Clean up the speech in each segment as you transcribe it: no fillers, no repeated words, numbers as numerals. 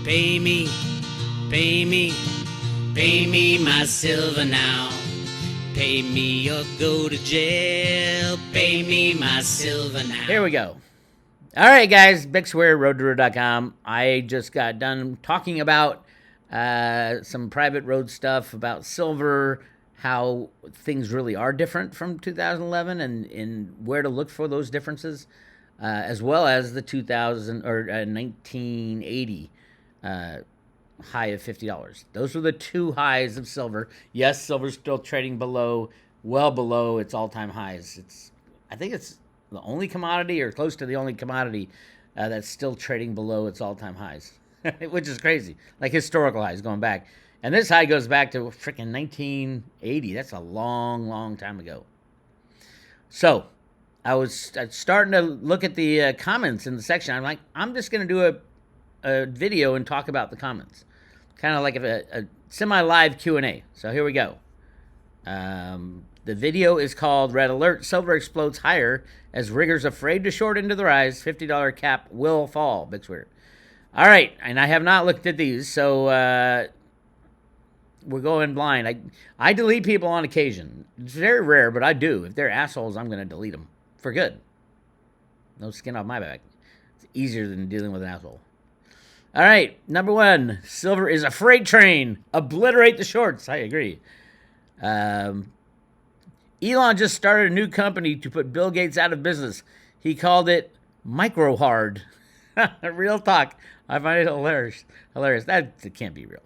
Pay me, pay me, pay me my silver now. Pay me or go to jail. Pay me my silver now. Here we go. All right, guys. Bix Weir, Roota.com. I just got done talking about some private road stuff about silver, how things really are different from 2011, and where to look for those differences, as well as the 2000 or 1980 high of $50. Those were the two highs of silver. Yes, silver's still trading well below its all-time highs. I think it's the only commodity, or close to the only commodity, that's still trading below its all-time highs, which is crazy. Like historical highs going back. And this high goes back to freaking 1980. That's a long, long time ago. So I was starting to look at the comments in the section. I'm like, I'm just going to do a video and talk about the comments. Kind of like a semi-live Q&A. So here we go. The video is called Red Alert. Silver explodes higher as riggers afraid to short into the rise. $50 cap will fall. Bix Weir. All right. And I have not looked at these. So we're going blind. I delete people on occasion. It's very rare, but I do. If they're assholes, I'm going to delete them for good. No skin off my back. It's easier than dealing with an asshole. All right, number one, silver is a freight train. Obliterate the shorts. I agree. Elon just started a new company to put Bill Gates out of business. He called it Micro Hard. Real talk. I find it hilarious. That can't be real.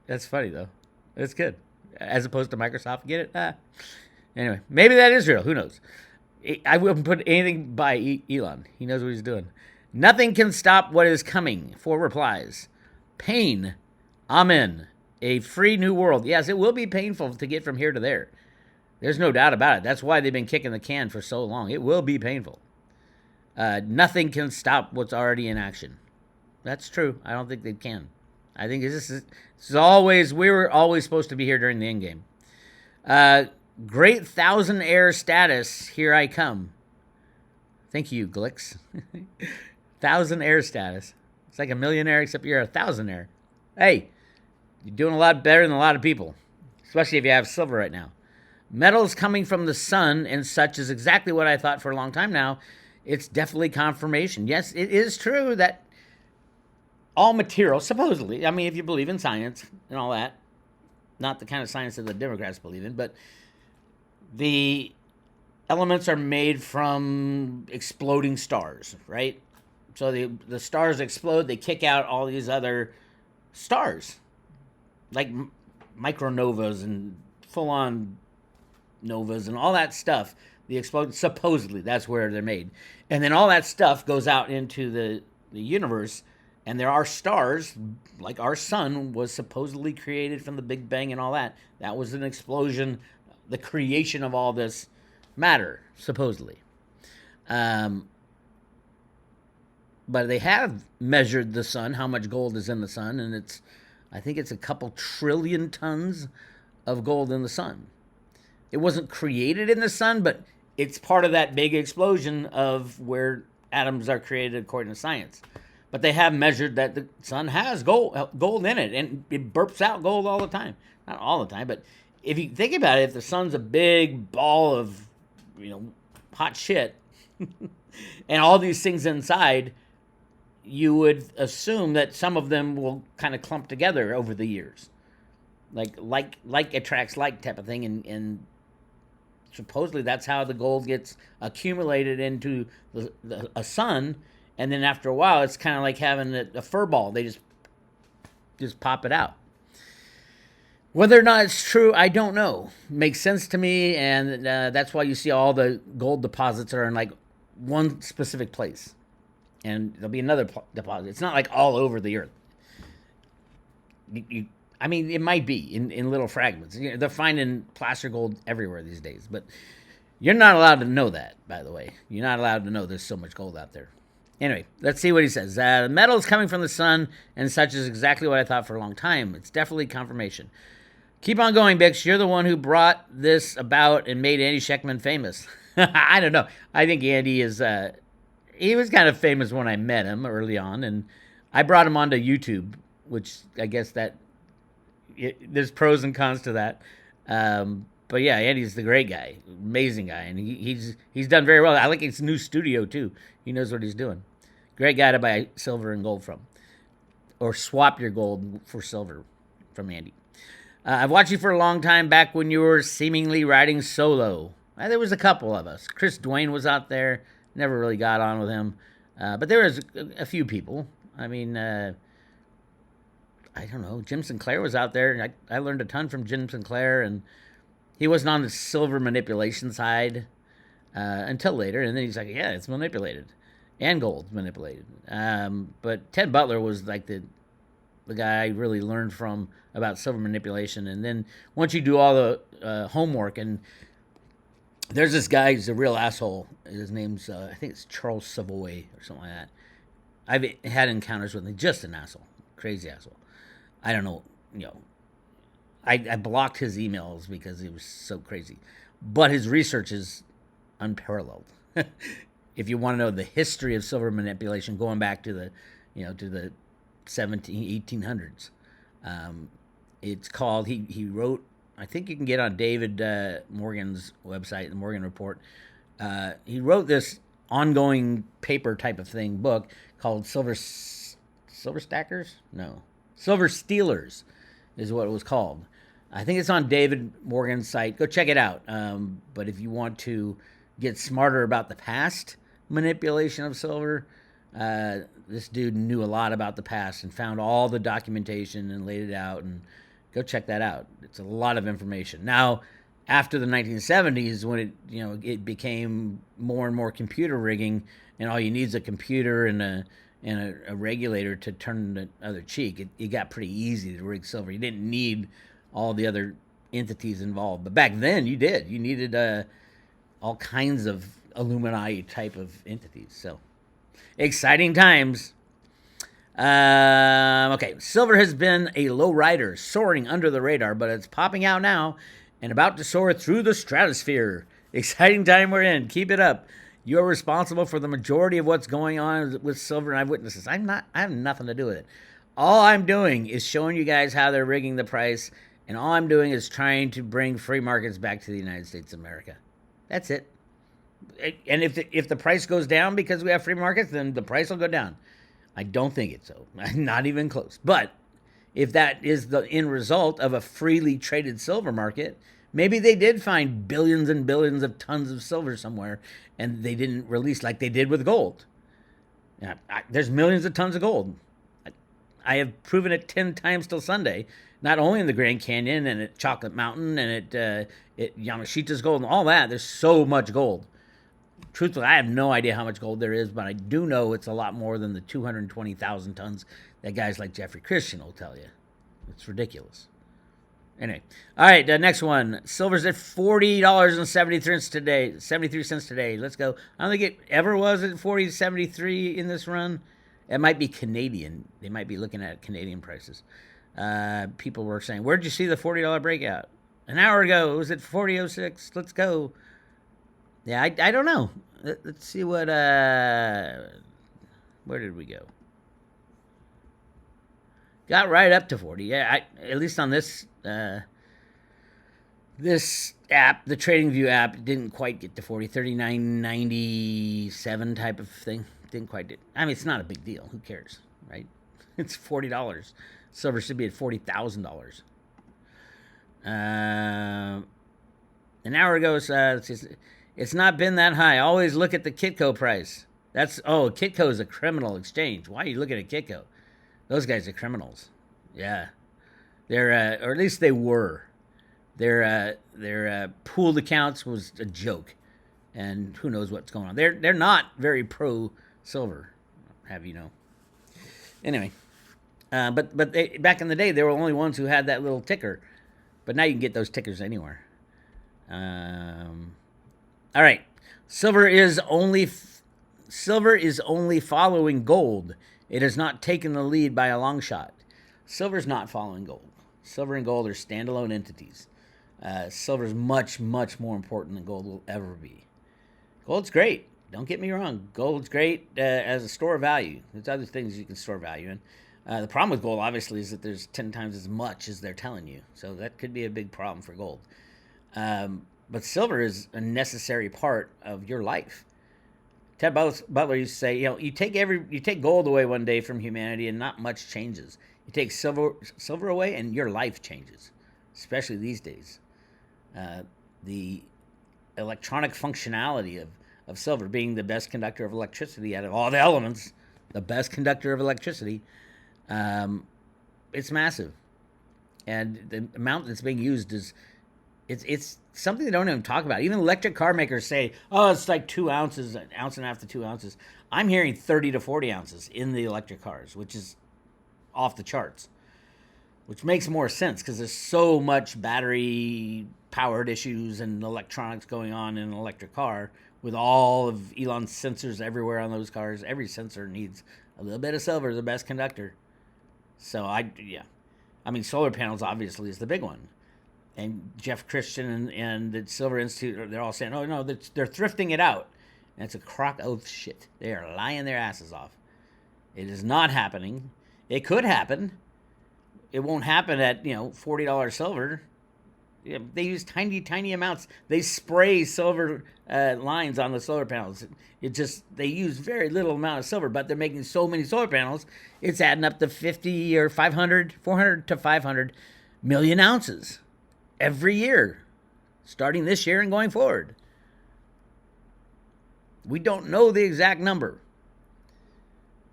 That's funny, though. That's good. As opposed to Microsoft. Get it? Anyway, maybe that is real. Who knows? I wouldn't put anything by Elon. He knows what he's doing. Nothing can stop what is coming. 4 replies. Pain. Amen. A free new world. Yes, it will be painful to get from here to there. There's no doubt about it. That's why they've been kicking the can for so long. It will be painful. Nothing can stop what's already in action. That's true. I don't think they can. I think this is always, we were always supposed to be here during the end game. Great 1,000 air status. Here I come. Thank you, Glix. 1,000 air status. It's like a millionaire, except you're a thousandaire. Hey, you're doing a lot better than a lot of people, especially if you have silver right now. Metals coming from the sun and such is exactly what I thought for a long time now. It's definitely confirmation. Yes, it is true that all material, supposedly, I mean, if you believe in science and all that, not the kind of science that the Democrats believe in, but the elements are made from exploding stars, right? So the stars explode, they kick out all these other stars, like micronovas and full-on novas and all that stuff. The explode, supposedly, that's where they're made. And then all that stuff goes out into the universe, and there are stars, like our sun was supposedly created from the Big Bang and all that. That was an explosion, the creation of all this matter, supposedly. But they have measured the sun, how much gold is in the sun, and I think it's a couple trillion tons of gold in the sun. It wasn't created in the sun, but it's part of that big explosion of where atoms are created according to science. But they have measured that the sun has gold in it, and it burps out gold all the time. Not all the time, but if you think about it, if the sun's a big ball of, hot shit, and all these things inside, you would assume that some of them will kind of clump together over the years. Like attracts like type of thing, and supposedly that's how the gold gets accumulated into a sun, and then after a while, it's kind of like having a fur ball. They just pop it out. Whether or not it's true, I don't know. Makes sense to me, and that's why you see all the gold deposits are in like one specific place. And there'll be another deposit. It's not like all over the earth. I mean, it might be in little fragments. They're finding placer gold everywhere these days. But you're not allowed to know that, by the way. You're not allowed to know there's so much gold out there. Anyway, let's see what he says. The metal is coming from the sun and such is exactly what I thought for a long time. It's definitely confirmation. Keep on going, Bix. You're the one who brought this about and made Andy Scheckman famous. I don't know. I think Andy is... he was kind of famous when I met him early on, and I brought him onto YouTube which I guess there's pros and cons to that. But yeah, Andy's the great guy, amazing guy, and he's done very well. I like his new studio too. He knows what he's doing. Great guy to buy silver and gold from, or swap your gold for silver from Andy. I've watched you for a long time, back when you were seemingly riding solo. There was a couple of us. Chris Dwayne was out there. Never really got on with him. But there was a few people. I mean, I don't know. Jim Sinclair was out there, and I learned a ton from Jim Sinclair, and he wasn't on the silver manipulation side until later. And then he's like, yeah, it's manipulated. And gold's manipulated. But Ted Butler was like the guy I really learned from about silver manipulation. And then once you do all the homework, and there's this guy who's a real asshole. His name's, I think it's Charles Savoy or something like that. I've had encounters with him. Just an asshole. Crazy asshole. I don't know, I blocked his emails because he was so crazy. But his research is unparalleled. If you want to know the history of silver manipulation, going back to the, to the 1800s. It's called, he wrote, I think you can get on David Morgan's website, the Morgan Report. He wrote this ongoing paper type of thing, book called Silver Stackers? No. Silver Stealers is what it was called. I think it's on David Morgan's site. Go check it out. But if you want to get smarter about the past manipulation of silver, this dude knew a lot about the past and found all the documentation and laid it out, and go check that out. It's a lot of information. Now, after the 1970s, when it became more and more computer rigging, and all you need is a computer and a regulator to turn the other cheek, it got pretty easy to rig silver. You didn't need all the other entities involved. But back then, you did. You needed all kinds of Illuminati type of entities. So, exciting times. Okay, silver has been a low rider, soaring under the radar, but it's popping out now and about to soar through the stratosphere. Exciting time we're in. Keep it up. You're responsible for the majority of what's going on with silver and eyewitnesses. I have nothing to do with it. All I'm doing is showing you guys how they're rigging the price, and all I'm doing is trying to bring free markets back to the United States of America. That's it. And if the price goes down because we have free markets, then the price will go down. I don't think it's so. Not even close. But if that is the end result of a freely traded silver market, maybe they did find billions and billions of tons of silver somewhere, and they didn't release like they did with gold. There's millions of tons of gold. I have proven it 10 times till Sunday, not only in the Grand Canyon and at Chocolate Mountain and at Yamashita's gold and all that. There's so much gold. Truthfully, I have no idea how much gold there is, but I do know it's a lot more than the 220,000 tons that guys like Jeffrey Christian will tell you. It's ridiculous. Anyway, all right, the next one. Silver's at $40.73 today. 73 cents today. Let's go. I don't think it ever was at $40.73 in this run. It might be Canadian. They might be looking at Canadian prices. People were saying, where'd you see the $40 breakout? An hour ago, it was at $40.06. Let's go. Yeah, I don't know. Let's see what, where did we go? Got right up to 40. Yeah, at least on this this app, the TradingView app, didn't quite get to 40. 39.97 type of thing. Didn't quite do. I mean, it's not a big deal. Who cares, right? It's $40. Silver should be at $40,000. An hour ago, it's not been that high. Always look at the Kitco price. Kitco is a criminal exchange. Why are you looking at Kitco? Those guys are criminals. Yeah. They're, or at least they were. Their pooled accounts was a joke. And who knows what's going on. They're not very pro silver, have you know. Anyway. But they, back in the day, they were the only ones who had that little ticker. But now you can get those tickers anywhere. All right. Silver is only following gold. It has not taken the lead by a long shot. Silver's not following gold. Silver and gold are standalone entities. Silver's much, much more important than gold will ever be. Gold's great. Don't get me wrong. Gold's great as a store of value. There's other things you can store value in. The problem with gold, obviously, is that there's 10 times as much as they're telling you. So that could be a big problem for gold. But silver is a necessary part of your life. Ted Butler used to say, you take gold away one day from humanity, and not much changes. You take silver away, and your life changes, especially these days. The electronic functionality of silver being the best conductor of electricity out of all the elements, the best conductor of electricity, it's massive, and the amount that's being used is it's something they don't even talk about. Even electric car makers say, "Oh, it's like 2 ounces, an ounce and a half to 2 ounces." I'm hearing 30 to 40 ounces in the electric cars, which is off the charts. Which makes more sense because there's so much battery powered issues and electronics going on in an electric car with all of Elon's sensors everywhere on those cars. Every sensor needs a little bit of silver, the best conductor. So solar panels obviously is the big one. And Jeff Christian and the Silver Institute, they're all saying, oh, no, they're thrifting it out. And it's a crock of shit. They are lying their asses off. It is not happening. It could happen. It won't happen at, $40 silver. They use tiny, tiny amounts. They spray silver lines on the solar panels. They use very little amount of silver, but they're making so many solar panels, it's adding up to 50 or 400 to 500 million ounces every year, starting this year and going forward. We don't know the exact number,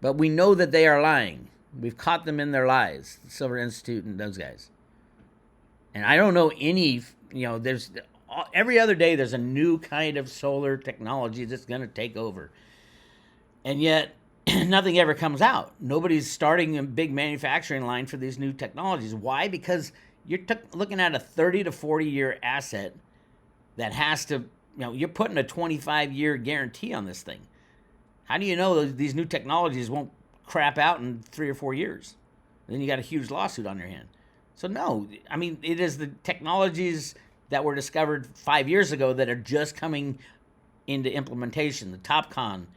but we know that they are lying. We've caught them in their lies, the Silver Institute and those guys. And I don't know any, there's every other day there's a new kind of solar technology that's going to take over. And yet nothing ever comes out. Nobody's starting a big manufacturing line for these new technologies. Why? Because you're looking at a 30 to 40 year asset that has to, you're putting a 25-year guarantee on this thing. How do you know these new technologies won't crap out in 3 or 4 years? Then you got a huge lawsuit on your hand. So no, it is the technologies that were discovered 5 years ago that are just coming into implementation. The TopCon,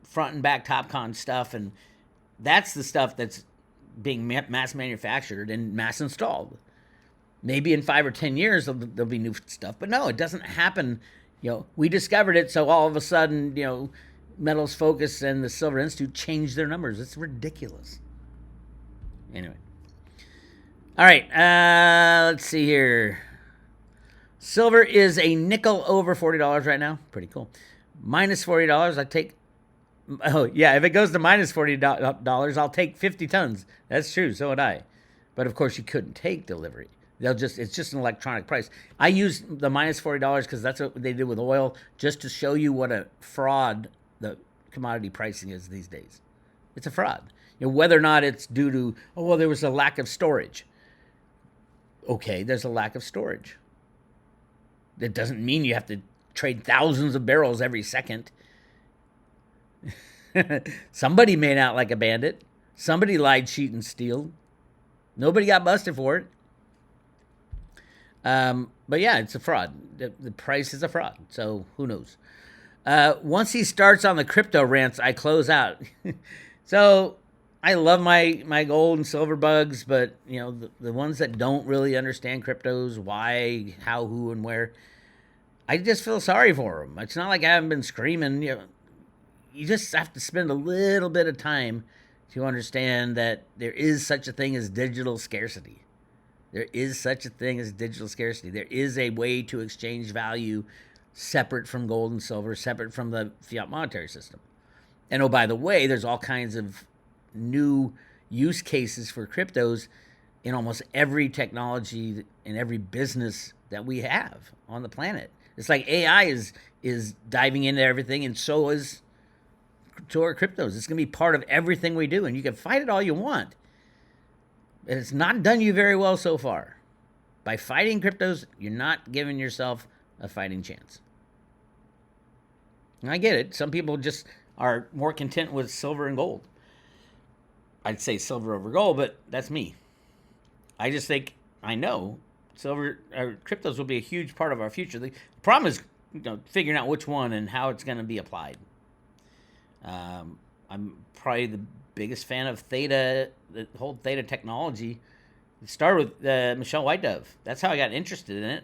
front and back TopCon stuff, and that's the stuff that's being mass manufactured and mass installed. Maybe in 5 or 10 years there'll be new stuff, but no, it doesn't happen. We discovered it, so all of a sudden, Metals Focus and the Silver Institute changed their numbers. It's ridiculous. Anyway. All right, let's see here. Silver is a nickel over $40 right now. Pretty cool. Minus $40, I take... Oh, yeah, if it goes to minus $40, I'll take 50 tons. That's true, so would I. But, of course, you couldn't take delivery. It's just an electronic price. I use the minus $40 because that's what they did with oil, just to show you what a fraud the commodity pricing is these days. It's a fraud. Whether or not it's due to, there was a lack of storage. Okay, there's a lack of storage. That doesn't mean you have to trade thousands of barrels every second. Somebody made out like a bandit. Somebody lied, cheat, and steal. Nobody got busted for it. But yeah, it's a fraud. The price is a fraud, so who knows? Once he starts on the crypto rants, I close out. So I love my gold and silver bugs, but the ones that don't really understand cryptos, why, how, who, and where, I just feel sorry for them. It's not like I haven't been screaming. You just have to spend a little bit of time to understand that there is such a thing as digital scarcity. There is such a thing as digital scarcity. There is a way to exchange value separate from gold and silver, separate from the fiat monetary system. And oh, by the way, there's all kinds of new use cases for cryptos in almost every technology and every business that we have on the planet. It's like AI is diving into everything, and so are cryptos. It's going to be part of everything we do, and you can fight it all you want. And it's not done you very well so far. By fighting cryptos, you're not giving yourself a fighting chance. And I get it. Some people just are more content with silver and gold. I'd say silver over gold, but that's me. I just think, I know silver cryptos will be a huge part of our future. The problem is figuring out which one and how it's going to be applied. I'm probably the biggest fan of Theta, the whole Theta technology. It started with Michelle White Dove. That's how I got interested in it.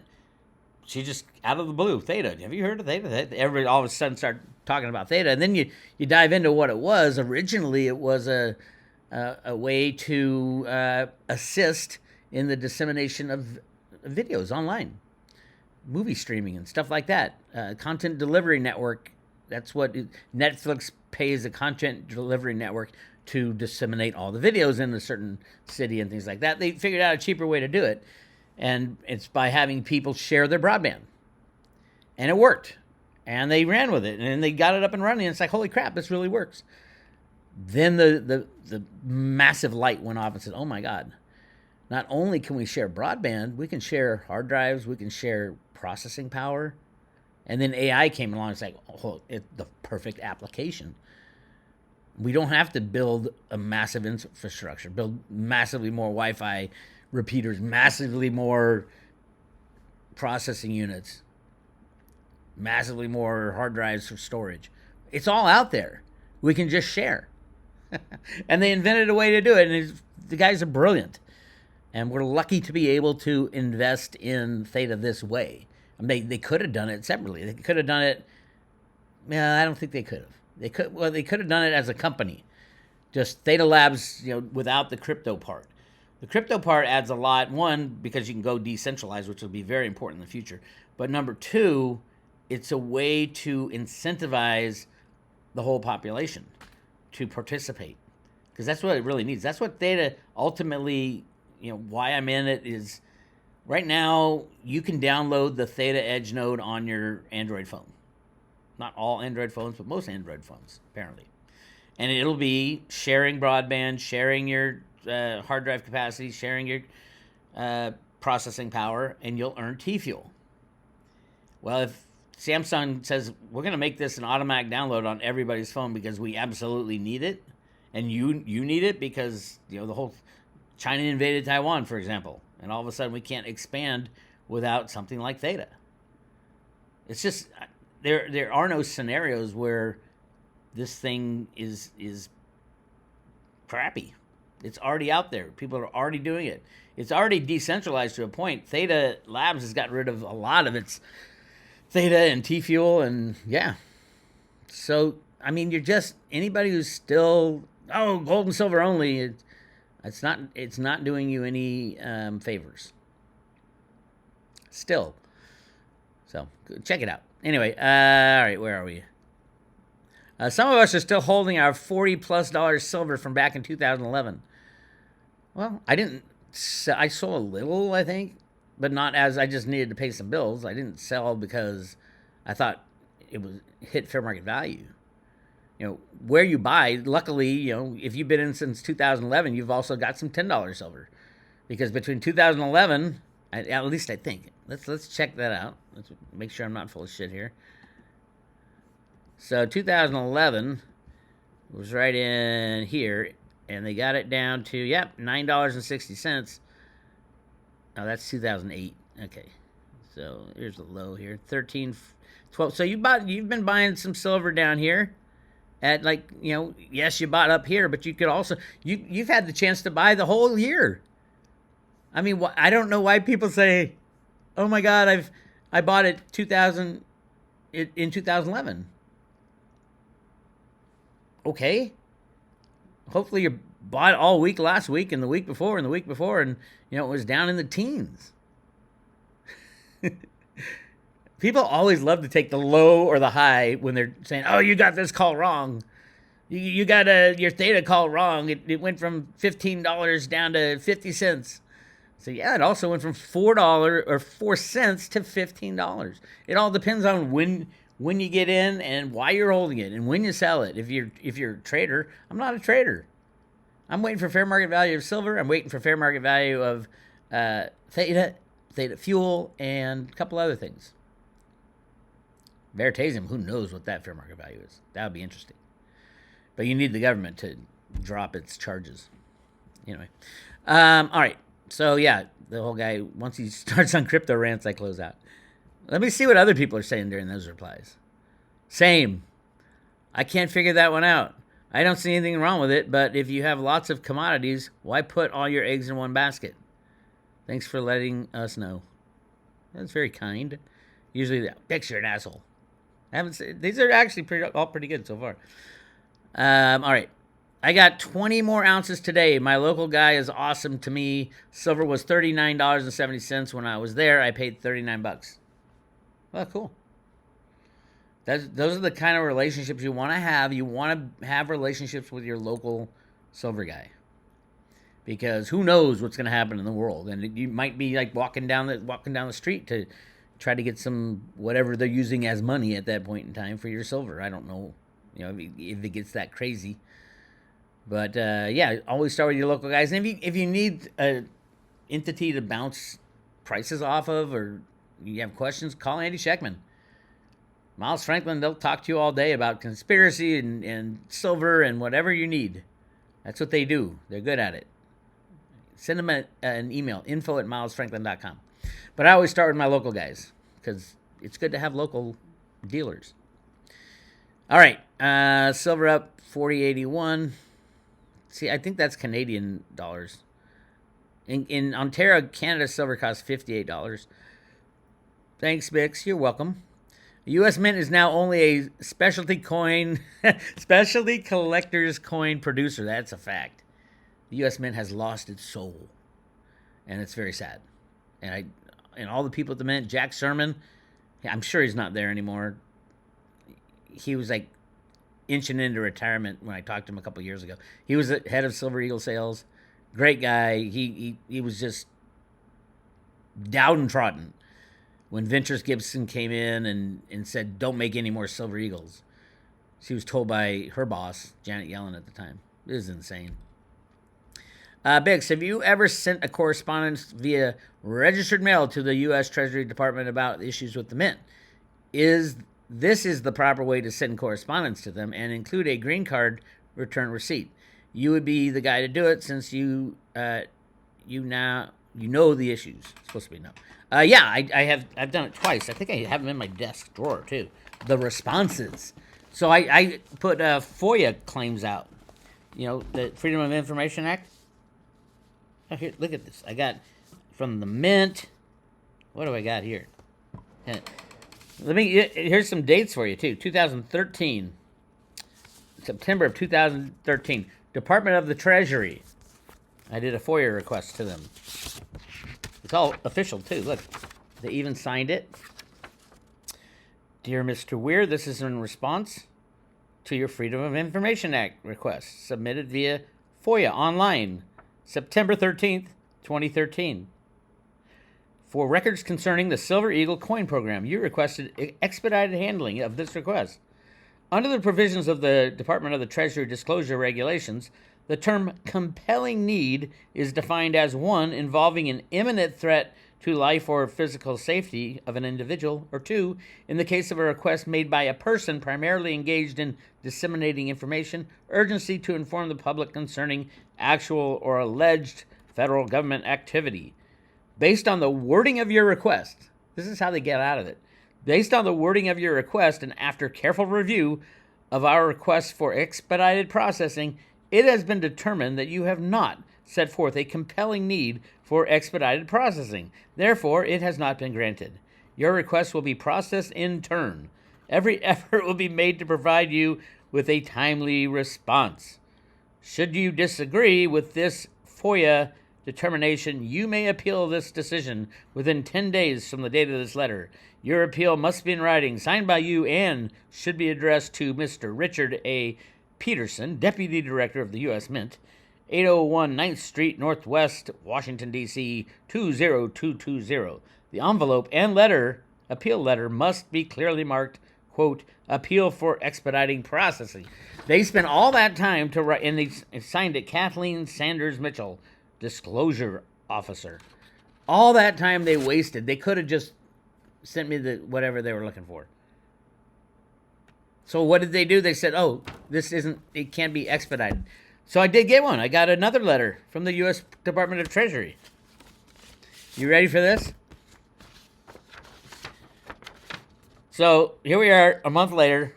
She just, out of the blue, Theta. Have you heard of Theta? Everybody all of a sudden started talking about Theta. And then you dive into what it was. Originally, it was a way to assist in the dissemination of videos online, movie streaming and stuff like that. Content delivery network. That's what Netflix pays, a content delivery network to disseminate all the videos in a certain city and things like that. They figured out a cheaper way to do it, and it's by having people share their broadband. And it worked. And they ran with it, and they got it up and running, and it's like, holy crap, this really works. Then the massive light went off and said, oh my God, not only can we share broadband, we can share hard drives, we can share processing power. And then AI came along and said, oh, it's the perfect application. We don't have to build a massive infrastructure, build massively more Wi-Fi repeaters, massively more processing units, massively more hard drives for storage. It's all out there. We can just share. And they invented a way to do it, and the guys are brilliant. And we're lucky to be able to invest in Theta this way. I mean, they could have done it separately. They could have done it. Yeah, I don't think they could have. They could have done it as a company, just Theta Labs, without the crypto part. The crypto part adds a lot. One, because you can go decentralized, which will be very important in the future. But number two, it's a way to incentivize the whole population to participate, because that's what it really needs. That's what Theta ultimately, why I'm in it is, right now you can download the Theta Edge node on your Android phone. Not all Android phones, but most Android phones, apparently. And it'll be sharing broadband, sharing your hard drive capacity, sharing your processing power, and you'll earn T-Fuel. Well, if Samsung says, we're going to make this an automatic download on everybody's phone because we absolutely need it, and you need it because, the whole China invaded Taiwan, for example, and all of a sudden we can't expand without something like Theta. It's just, there are no scenarios where this thing is crappy. It's already out there. People are already doing it. It's already decentralized to a point. Theta Labs has gotten rid of a lot of its Theta and T-Fuel, and yeah. So, I mean, you're just, anybody who's still, gold and silver only, it's not doing you any favors. Still. So, check it out. Anyway, all right, where are we? Some of us are still holding our $40+ silver from back in 2011. Well, I sold a little, I think, but not as I just needed to pay some bills. I didn't sell because I thought it was hit fair market value. Where you buy, luckily, if you've been in since 2011, you've also got some $10 silver. Because between 2011, at least I think, let's check that out. Let's make sure I'm not full of shit here. So 2011 was right in here, and they got it down to, $9.60. Oh, that's 2008. Okay. So here's the low here, 13, 12. So you've been buying some silver down here at, like, yes, you bought up here, but you could also, you've had the chance to buy the whole year. I mean, I don't know why people say, oh my God, I bought it in 2011. Okay. Hopefully you bought all week last week and the week before and the week before, and it was down in the teens. People always love to take the low or the high when they're saying, oh, you got this call wrong. You got your Theta call wrong. It went from $15 down to 50 cents. So yeah, it also went from $4 or 4 cents to $15. It all depends on when you get in and why you're holding it and when you sell it. If you're a trader, I'm not a trader. I'm waiting for fair market value of silver. I'm waiting for fair market value of Theta Fuel, and a couple other things. Veritasium, who knows what that fair market value is? That would be interesting. But you need the government to drop its charges. Anyway. All right. So, yeah, the whole guy, once he starts on crypto rants, I close out. Let me see what other people are saying during those replies. Same. I can't figure that one out. I don't see anything wrong with it, but if you have lots of commodities, why put all your eggs in one basket? Thanks for letting us know. That's very kind. Usually, Bix, you're an asshole. These are actually all pretty good so far. All right. I got 20 more ounces today. My local guy is awesome to me. Silver was $39.70 when I was there. I paid $39. Well, cool. Those are the kind of relationships you want to have. You want to have relationships with your local silver guy, because who knows what's going to happen in the world, and you might be like walking down the street to try to get some whatever they're using as money at that point in time for your silver. I don't know, if it gets that crazy. But yeah, always start with your local guys. And if you need a entity to bounce prices off of, or you have questions, call Andy Scheckman. Miles Franklin, they'll talk to you all day about conspiracy and silver and whatever you need. That's what they do. They're good at it. Send them an email, info@milesfranklin.com. But I always start with my local guys, because it's good to have local dealers. All right, silver up 40.81. See, I think that's Canadian dollars. In Ontario, Canada, silver costs $58. Thanks, Bix. You're welcome. The U.S. Mint is now only a specialty collector's coin producer. That's a fact. The U.S. Mint has lost its soul, and it's very sad. And all the people at the Mint, Jack Sermon, I'm sure he's not there anymore. He was like inching into retirement when I talked to him a couple years ago. He was the head of Silver Eagle sales. Great guy. He was just downtrodden when Ventures Gibson came in and said, don't make any more Silver Eagles. She was told by her boss, Janet Yellen, at the time. It was insane. Bix, have you ever sent a correspondence via registered mail to the U.S. Treasury Department about issues with the Mint? This is the proper way to send correspondence to them, and include a green card return receipt. You would be the guy to do it, since you know the issues. It's supposed to be no. Yeah, I've done it twice. I think I have them in my desk drawer too. The responses. So I put FOIA claims out. The Freedom of Information Act. Oh, here, look at this. I got from the Mint. What do I got here? Here's some dates for you too. 2013, September of 2013, Department of the Treasury. I did a FOIA request to them. It's all official too. Look, they even signed it. Dear Mr. Weir, this is in response to your Freedom of Information Act request submitted via FOIA online, September 13th, 2013. For records concerning the Silver Eagle coin program, you requested expedited handling of this request. Under the provisions of the Department of the Treasury disclosure regulations, the term compelling need is defined as one involving an imminent threat to life or physical safety of an individual, or two, in the case of a request made by a person primarily engaged in disseminating information, urgency to inform the public concerning actual or alleged federal government activity. Based on the wording of your request, this is how they get out of it. Based on the wording of your request, and after careful review of our request for expedited processing, it has been determined that you have not set forth a compelling need for expedited processing. Therefore, it has not been granted. Your request will be processed in turn. Every effort will be made to provide you with a timely response. Should you disagree with this FOIA determination, you may appeal this decision within 10 days from the date of this letter. Your appeal must be in writing, signed by you, and should be addressed to Mr. Richard A. Peterson, Deputy Director of the U.S. Mint, 801 9th Street, Northwest, Washington, D.C., 20220. The envelope and appeal letter must be clearly marked, quote, appeal for expediting processing. They spent all that time to write, and they signed it Kathleen Sanders Mitchell, Disclosure Officer. All that time they wasted. They could have just sent me whatever they were looking for. So what did they do? They said, it can't be expedited. So I did get one. I got another letter from the U.S. Department of Treasury. You ready for this? So here we are a month later.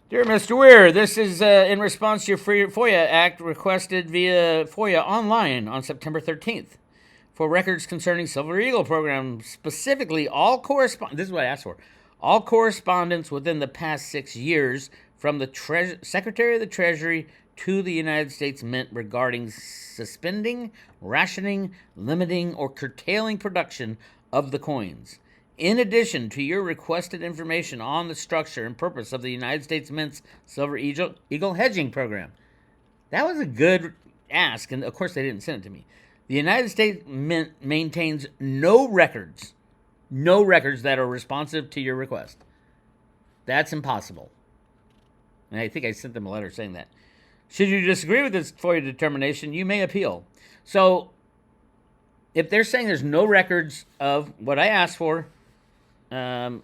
Dear Mr. Weir, this is in response to your FOIA Act requested via FOIA online on September 13th for records concerning Silver Eagle program, specifically all correspondence. This is what I asked for. All correspondence within the past 6 years from the Secretary of the Treasury to the United States Mint regarding suspending, rationing, limiting, or curtailing production of the coins. In addition to your requested information on the structure and purpose of the United States Mint's Silver Eagle hedging program. That was a good ask, and of course they didn't send it to me. The United States Mint maintains no records that are responsive to your request. That's impossible. And I think I sent them a letter saying that. Should you disagree with this FOIA determination, you may appeal. So, if they're saying there's no records of what I asked for, the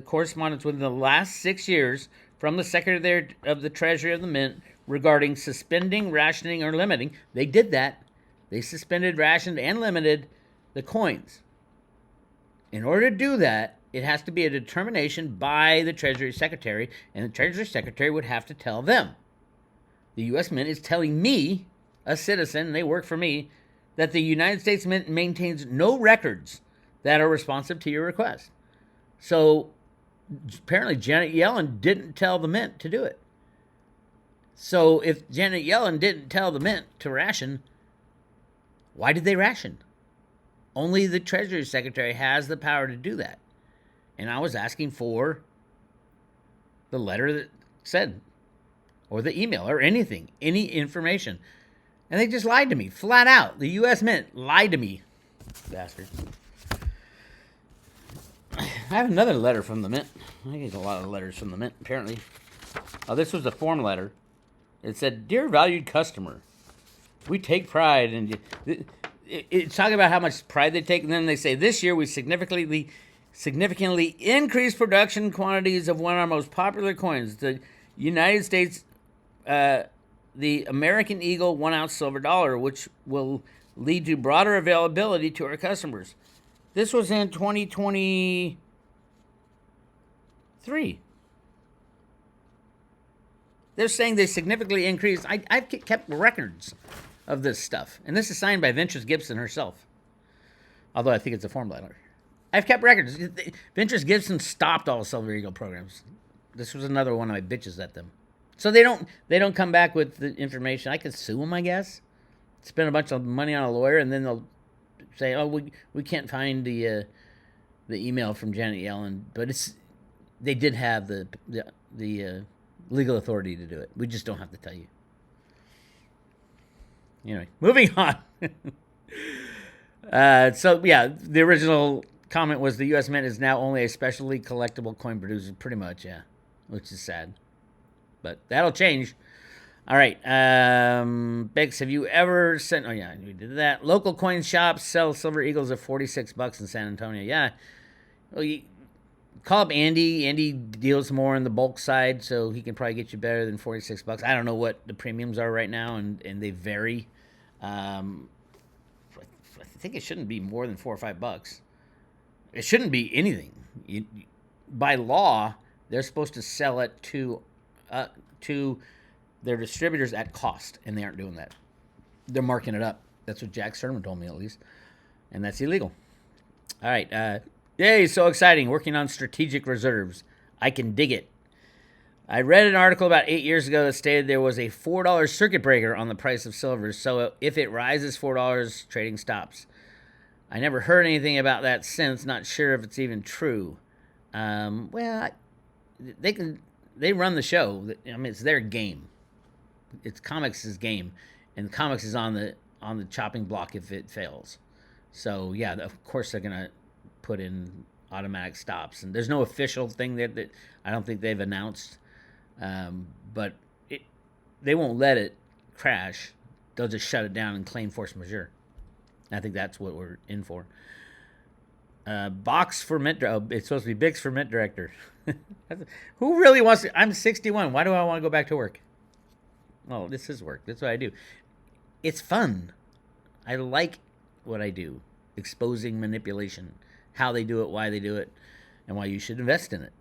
correspondence within the last 6 years from the Secretary of the Treasury of the Mint regarding suspending, rationing, or limiting, they did that. They suspended, rationed, and limited the coins. In order to do that, it has to be a determination by the Treasury Secretary, and the Treasury Secretary would have to tell them. The U.S. Mint is telling me, a citizen, and they work for me, that the United States Mint maintains no records that are responsive to your request. So, apparently Janet Yellen didn't tell the Mint to do it. So, if Janet Yellen didn't tell the Mint to ration, why did they ration? Only the Treasury Secretary has the power to do that. And I was asking for the letter that said, or the email, or anything, any information. And they just lied to me, flat out. The U.S. Mint lied to me. Bastard. I have another letter from the Mint. I get a lot of letters from the Mint, apparently. Oh, this was a form letter. It said, Dear valued customer, we take pride in... It's talking about how much pride they take, and then they say, this year we significantly increased production quantities of one of our most popular coins, the United States, the American Eagle 1 ounce silver dollar, which will lead to broader availability to our customers. This was in 2023. They're saying they significantly increased. I've kept records of this stuff. And this is signed by Ventures Gibson herself. Although I think it's a form letter. I've kept records. Ventures Gibson stopped all Silver Eagle programs. This was another one of my bitches at them. So they don't come back with the information. I could sue them, I guess. Spend a bunch of money on a lawyer, and then they'll say, "Oh, we can't find the email from Janet Yellen," but they did have the legal authority to do it. We just don't have to tell you. Anyway, moving on. So yeah, the original comment was the U.S. Mint is now only a specially collectible coin producer, pretty much, yeah, which is sad, but that'll change. All right, Bix, have you ever sent? Oh yeah, we did that. Local coin shops sell silver eagles at $46 in San Antonio. Yeah, well, you call up Andy. Andy deals more on the bulk side, so he can probably get you better than $46. I don't know what the premiums are right now, and they vary. I think it shouldn't be more than $4 or $5. It shouldn't be anything. By law, they're supposed to sell it to their distributors at cost, and they aren't doing that. They're marking it up. That's what Jack Sermon told me, at least, and that's illegal. All right, yay, so exciting, working on strategic reserves. I can dig it. I read an article about 8 years ago that stated there was a $4 circuit breaker on the price of silver, so if it rises $4, trading stops. I never heard anything about that since, not sure if it's even true. Well, they run the show. I mean, it's their game. It's comics' game, and comics is on the chopping block if it fails. So yeah, of course they're gonna put in automatic stops, and there's no official thing that I don't think they've announced, but they won't let it crash. They'll just shut it down and claim force majeure. I think that's what we're in for. Box for Mint. Oh, it's supposed to be Bix for Mint Director. Who really wants to? I'm 61. Why do I want to go back to work? Well, this is work. That's what I do. It's fun. I like what I do. Exposing manipulation. How they do it, why they do it, and why you should invest in it.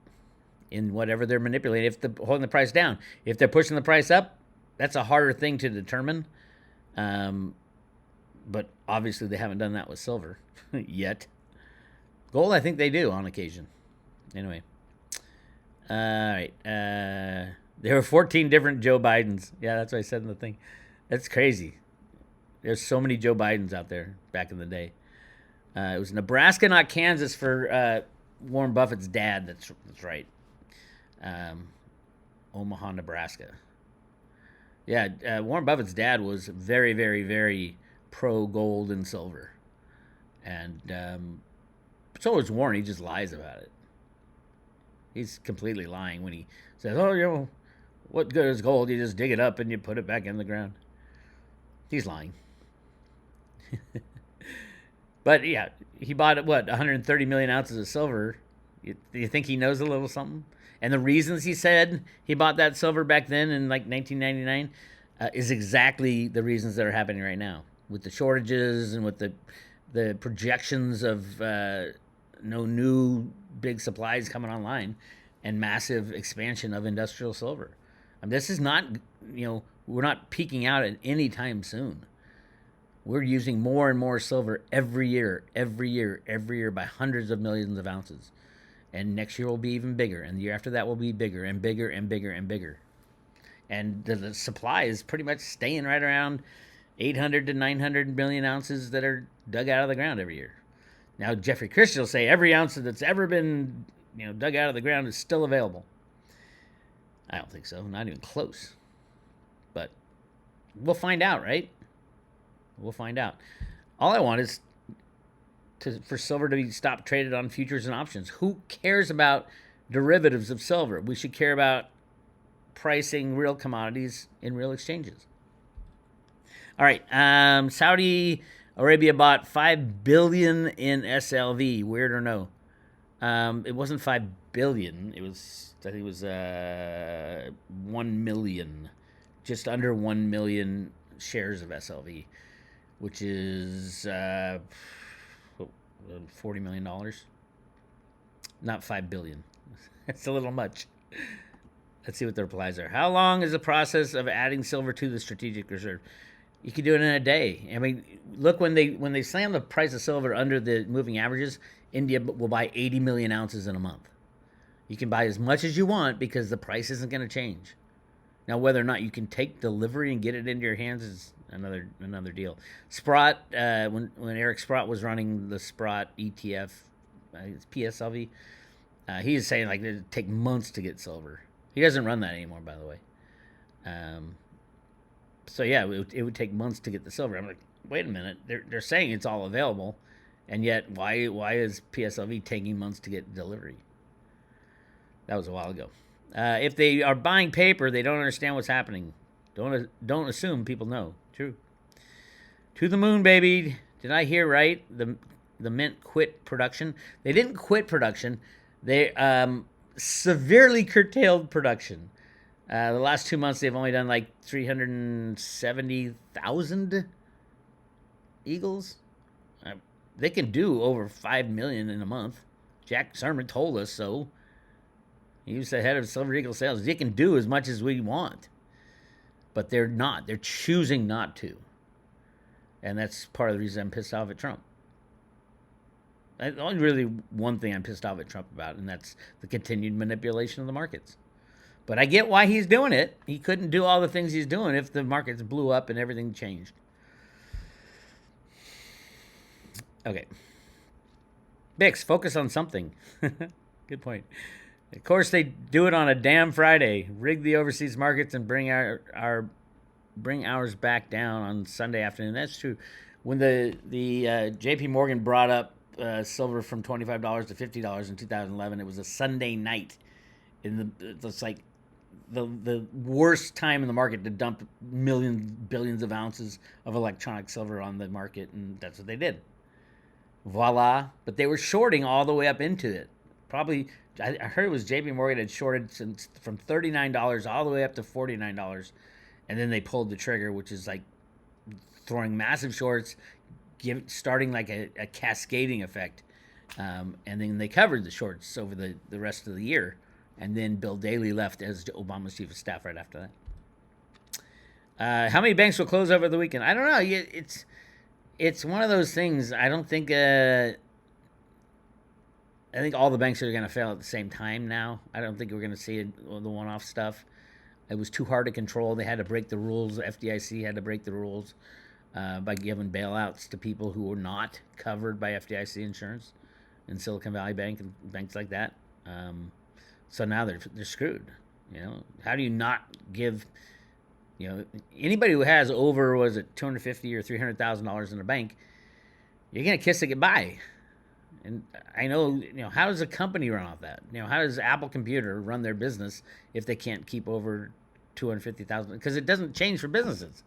in whatever they're manipulating. If they're holding the price down, if they're pushing the price up, that's a harder thing to determine. But obviously they haven't done that with silver yet. Gold, I think they do on occasion. Anyway. All right. There were 14 different Joe Bidens. Yeah, that's what I said in the thing. That's crazy. There's so many Joe Bidens out there back in the day. It was Nebraska, not Kansas, for Warren Buffett's dad. That's right. Omaha, Nebraska. Yeah, Warren Buffett's dad was very, very, very pro gold and silver. And so was Warren. He just lies about it. He's completely lying when he says, oh, you know, what good is gold? You just dig it up and you put it back in the ground. He's lying. But yeah, he bought, 130 million ounces of silver. Do you think he knows a little something? And the reasons he said he bought that silver back then in like 1999 is exactly the reasons that are happening right now with the shortages and with the projections of no new big supplies coming online and massive expansion of industrial silver. I mean, this is not, we're not peaking out at any time soon. We're using more and more silver every year by hundreds of millions of ounces. And next year will be even bigger. And the year after that will be bigger and bigger and bigger and bigger. And the supply is pretty much staying right around 800 to 900 million ounces that are dug out of the ground every year. Now, Jeffrey Christian will say every ounce that's ever been dug out of the ground is still available. I don't think so. Not even close. But we'll find out, right? We'll find out. All I want is for silver to be stopped traded on futures and options. Who cares about derivatives of silver? We should care about pricing real commodities in real exchanges. All right. Saudi Arabia bought $5 billion in SLV. Weird or no? It wasn't $5 billion. I think it was 1 million, just under 1 million shares of SLV, which is $40 million. Not $5 billion. That's a little much. Let's see what the replies are. How long is the process of adding silver to the strategic reserve? You can do it in a day. I mean, look, when they slam the price of silver under the moving averages, India will buy 80 million ounces in a month. You can buy as much as you want because the price isn't going to change. Now, whether or not you can take delivery and get it into your hands is another deal. Sprott, when Eric Sprott was running the Sprott ETF, it's PSLV, he is saying like it'd take months to get silver. He doesn't run that anymore, by the way. So yeah, it would take months to get the silver. I'm like, wait a minute, they're saying it's all available, and yet why is PSLV taking months to get delivery? That was a while ago. If they are buying paper, they don't understand what's happening. Don't assume people know. True. To the moon, baby. Did I hear right? The Mint quit production. They didn't quit production. They severely curtailed production. The last 2 months, they've only done like 370,000 eagles. They can do over 5 million in a month. Jack Sermon told us so. He was the head of Silver Eagle sales. They can do as much as we want. But they're not. They're choosing not to. And that's part of the reason I'm pissed off at Trump. Only really one thing I'm pissed off at Trump about, and that's the continued manipulation of the markets. But I get why he's doing it. He couldn't do all the things he's doing if the markets blew up and everything changed. Okay. Bix, focus on something. Good point. Of course, they do it on a damn Friday. Rig the overseas markets and bring ours back down on Sunday afternoon. That's true. When the J.P. Morgan brought up silver from $25 to $50 in 2011, it was a Sunday night. It's like the worst time in the market to dump billions of ounces of electronic silver on the market, and that's what they did. Voila. But they were shorting all the way up into it. Probably, I heard it was J.P. Morgan had shorted from $39 all the way up to $49, and then they pulled the trigger, which is like throwing massive shorts, starting like a cascading effect, and then they covered the shorts over the rest of the year, And then Bill Daley left as Obama's chief of staff right after that. How many banks will close over the weekend? I don't know. It's one of those things. I don't think. I think all the banks are going to fail at the same time now. I don't think we're going to see the one-off stuff. It was too hard to control. They had to break the rules. The FDIC had to break the rules by giving bailouts to people who were not covered by FDIC insurance in Silicon Valley Bank and banks like that. So now they're screwed. How do you not give? Anybody who has over $250,000 or $300,000 in the bank, you're gonna kiss it goodbye. And I know, how does a company run off that? How does Apple Computer run their business if they can't keep over $250,000? Because it doesn't change for businesses.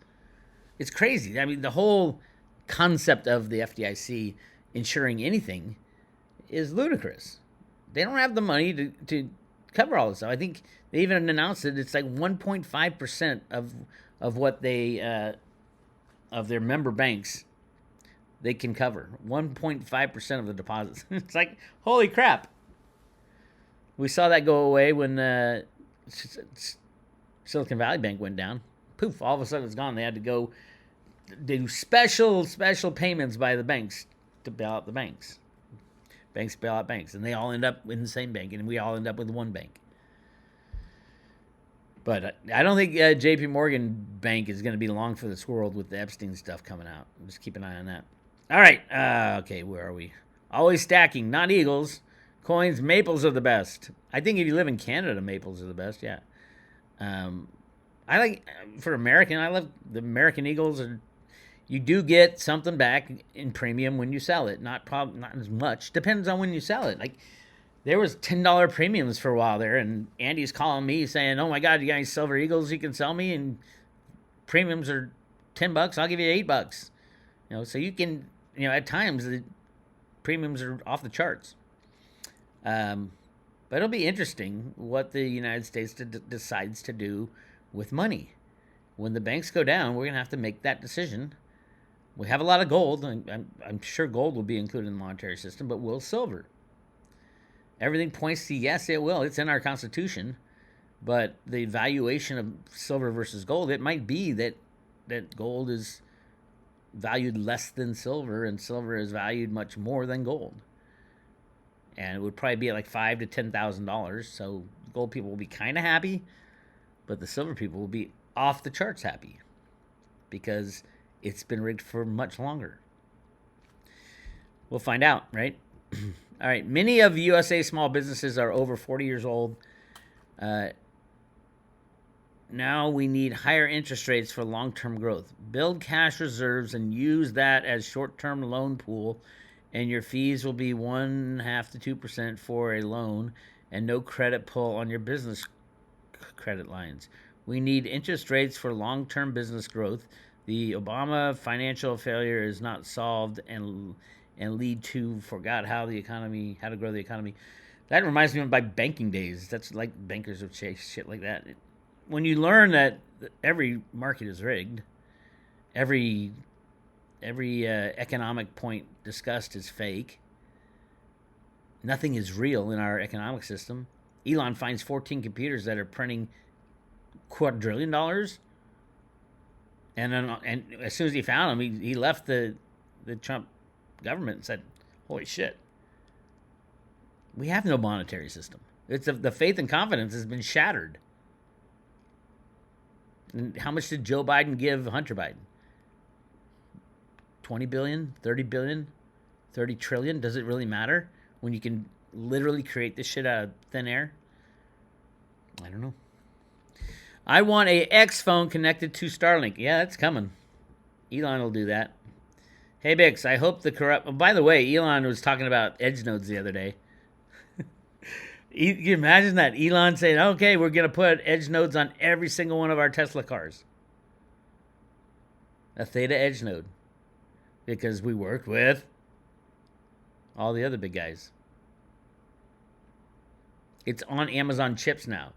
It's crazy. I mean, the whole concept of the FDIC insuring anything is ludicrous. They don't have the money to cover all this stuff. I think they even announced it. It's like 1.5% of what they of their member banks they can cover. 1.5% of the deposits. It's like, holy crap. We saw that go away when Silicon Valley Bank went down. Poof, all of a sudden it's gone. They had to go do special payments by the banks to bail out the banks. Banks bail out banks, and they all end up in the same bank, and we all end up with one bank. But I don't think J.P. Morgan Bank is going to be long for this world with the Epstein stuff coming out. Just keep an eye on that. All right. Okay, where are we? Always stacking, not eagles. Coins, maples are the best. I think if you live in Canada, maples are the best, yeah. I like, for American, I love the American Eagles. You do get something back in premium when you sell it. Not as much. Depends on when you sell it. Like, there was $10 premiums for a while there, and Andy's calling me saying, "Oh my God, you got any silver eagles you can sell me?" And premiums are $10. I'll give you $8. So you can, at times the premiums are off the charts. But it'll be interesting what the United States decides to do with money. When the banks go down, we're gonna have to make that decision. We have a lot of gold. I'm sure gold will be included in the monetary system, but will silver? Everything points to yes, it will. It's in our Constitution. But the valuation of silver versus gold, it might be that gold is valued less than silver, and silver is valued much more than gold. And it would probably be at like $5,000 to $10,000. So gold people will be kind of happy, but the silver people will be off the charts happy because it's been rigged for much longer. We'll find out, right? All right. Many of USA small businesses are over 40 years old. Now we need higher interest rates for long-term growth. Build cash reserves and use that as short-term loan pool, and your fees will be 1.5% to 2% for a loan and no credit pull on your business credit lines. We need interest rates for long-term business growth. The Obama financial failure is not solved and lead to forgot how to grow the economy. That reminds me of my banking days. That's like bankers have chased shit like that. When you learn that every market is rigged, every economic point discussed is fake, nothing is real in our economic system. Elon finds 14 computers that are printing quadrillion dollars, and as soon as he found them, he left the Trump government and said, "Holy shit, we have no monetary system. It's the faith and confidence has been shattered." And how much did Joe Biden give Hunter Biden? 20 billion, 30 billion, 30 trillion? Does it really matter when you can literally create this shit out of thin air? I don't know. I want a X phone connected to Starlink. Yeah, that's coming. Elon will do that. Hey, Bix, I hope the corrupt... Oh, by the way, Elon was talking about edge nodes the other day. You imagine that? Elon saying, okay, we're going to put edge nodes on every single one of our Tesla cars. A Theta edge node. Because we worked with all the other big guys. It's on Amazon chips now.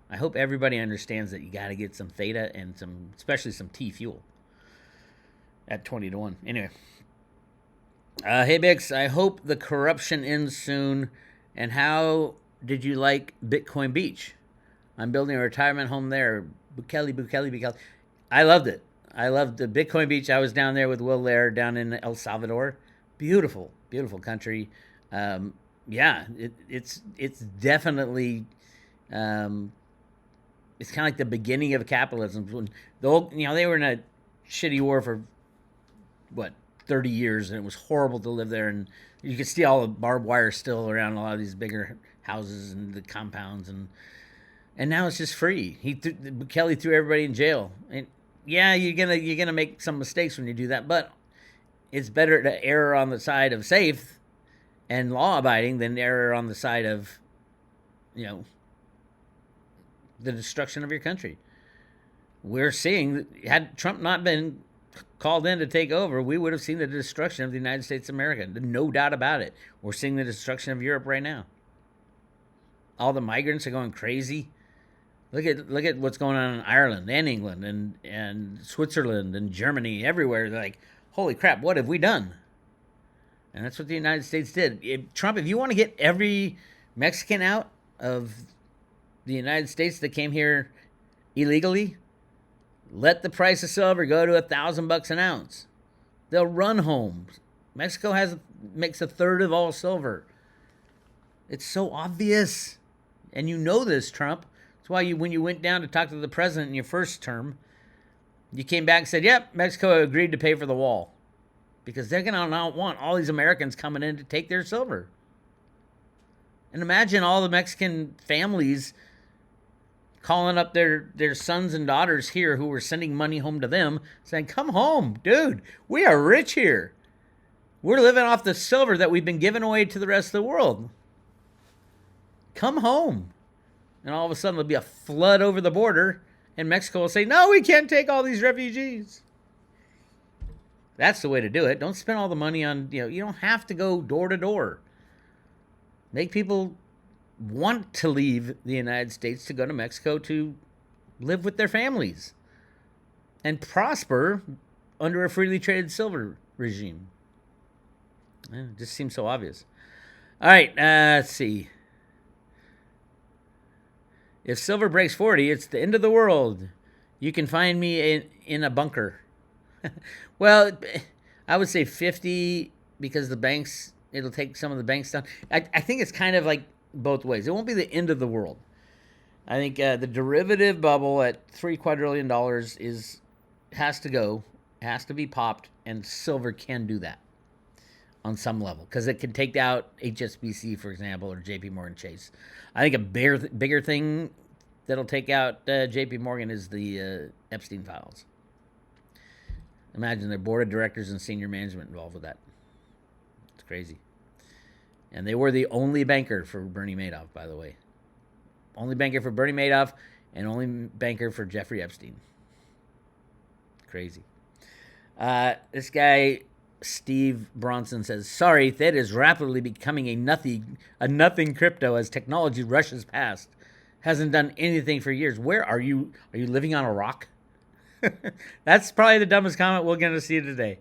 I hope everybody understands that you got to get some Theta and especially some T fuel at 20 to 1. Anyway. Hey, Bix, I hope the corruption ends soon. And how did you like Bitcoin Beach? I'm building a retirement home there. Bukele, Bukele, Bukele. I loved it. I loved the Bitcoin Beach. I was down there with Will Lair down in El Salvador. Beautiful, beautiful country. Yeah, it's definitely it's kind of like the beginning of capitalism. When the old, they were in a shitty war for what 30 years, and it was horrible to live there. And you could see all the barbed wire still around a lot of these bigger houses and the compounds, and now it's just free. Kelly threw everybody in jail, and yeah, you're gonna make some mistakes when you do that, but it's better to err on the side of safe and law abiding than err on the side of, the destruction of your country. We're seeing, had Trump not been called in to take over, we would have seen the destruction of the United States of America. No doubt about it. We're seeing the destruction of Europe right now. All the migrants are going crazy. Look at what's going on in Ireland and England and Switzerland and Germany, everywhere. They're like, holy crap, what have we done? And that's what the United States did. Trump, if you want to get every Mexican out of the United States that came here illegally, let the price of silver go to $1,000 an ounce. They'll run home. Mexico makes a third of all silver. It's so obvious. And you know this, Trump. That's why when you went down to talk to the president in your first term, you came back and said, yep, Mexico agreed to pay for the wall. Because they're going to not want all these Americans coming in to take their silver. And imagine all the Mexican families calling up their sons and daughters here who were sending money home to them, saying, come home, dude, we are rich here. We're living off the silver that we've been giving away to the rest of the world. Come home. And all of a sudden there'll be a flood over the border, and Mexico will say, no, we can't take all these refugees. That's the way to do it. Don't spend all the money on, you don't have to go door to door. Make people want to leave the United States to go to Mexico to live with their families and prosper under a freely traded silver regime. It just seems so obvious. All right, let's see. If silver breaks 40, it's the end of the world. You can find me in a bunker. Well, I would say 50 because the banks, it'll take some of the banks down. I think it's kind of like both ways. It won't be the end of the world. I think the derivative bubble at $3 quadrillion has to be popped, and silver can do that on some level because it can take out HSBC, for example, or JP Morgan Chase. I think a bigger thing that'll take out JP Morgan is the Epstein files. Imagine their board of directors and senior management involved with that. It's crazy. And they were the only banker for Bernie Madoff, by the way. Only banker for Bernie Madoff and only banker for Jeffrey Epstein. Crazy. This guy, Steve Bronson, says, sorry, Theta is rapidly becoming a nothing crypto as technology rushes past. Hasn't done anything for years. Where are you? Are you living on a rock? That's probably the dumbest comment we're going to see today.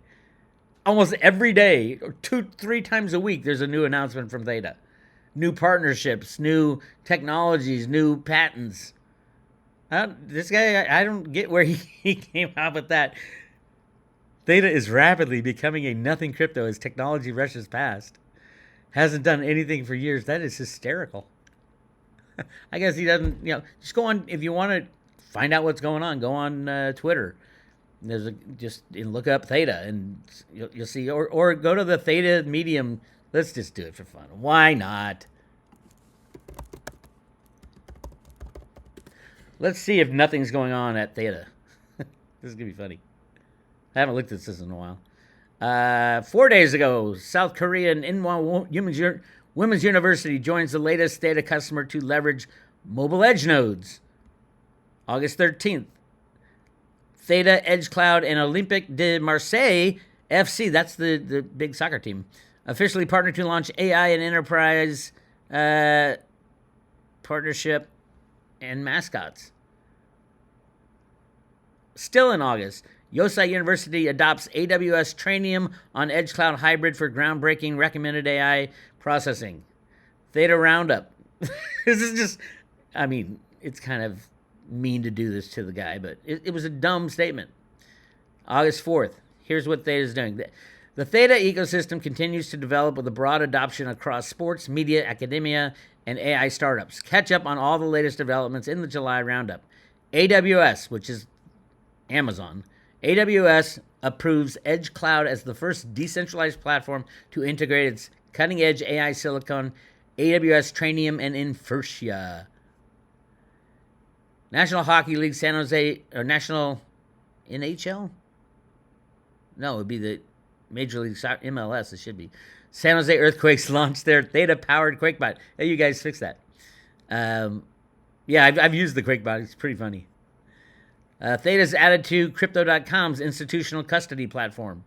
Almost every day, 2-3 times a week, there's a new announcement from Theta. New partnerships, new technologies, new patents. This guy, I don't get where he came out with that. Theta is rapidly becoming a nothing crypto as technology rushes past. Hasn't done anything for years. That is hysterical. I guess he doesn't, just go on, if you want to find out what's going on, go on Twitter. Just look up Theta and you'll see, or go to the Theta Medium. Let's just do it for fun. Why not? Let's see if nothing's going on at Theta. This is gonna be funny. I haven't looked at this in a while. 4 days ago, South Korean Inwon Women's University joins the latest Theta customer to leverage mobile edge nodes. August 13th. Theta, Edge Cloud, and Olympique de Marseille FC, that's the big soccer team, officially partnered to launch AI and enterprise partnership and mascots. Still in August, Yosai University adopts AWS Trainium on Edge Cloud Hybrid for groundbreaking recommended AI processing. Theta Roundup. This is just, I mean, it's kind of mean to do this to the guy, but it was a dumb statement. August 4th, here's what Theta is doing. The Theta ecosystem continues to develop with a broad adoption across sports, media, academia, and AI startups. Catch up on all the latest developments in the July roundup. AWS, which is Amazon, AWS approves Edge Cloud as the first decentralized platform to integrate its cutting edge AI silicon, AWS Trainium and Infertia. National Hockey League San Jose, or National NHL? No, it would be the Major League Soccer, MLS, it should be. San Jose Earthquakes launched their Theta-powered QuakeBot. Hey, you guys fix that. Yeah, I've used the QuakeBot. It's pretty funny. Theta's added to Crypto.com's institutional custody platform.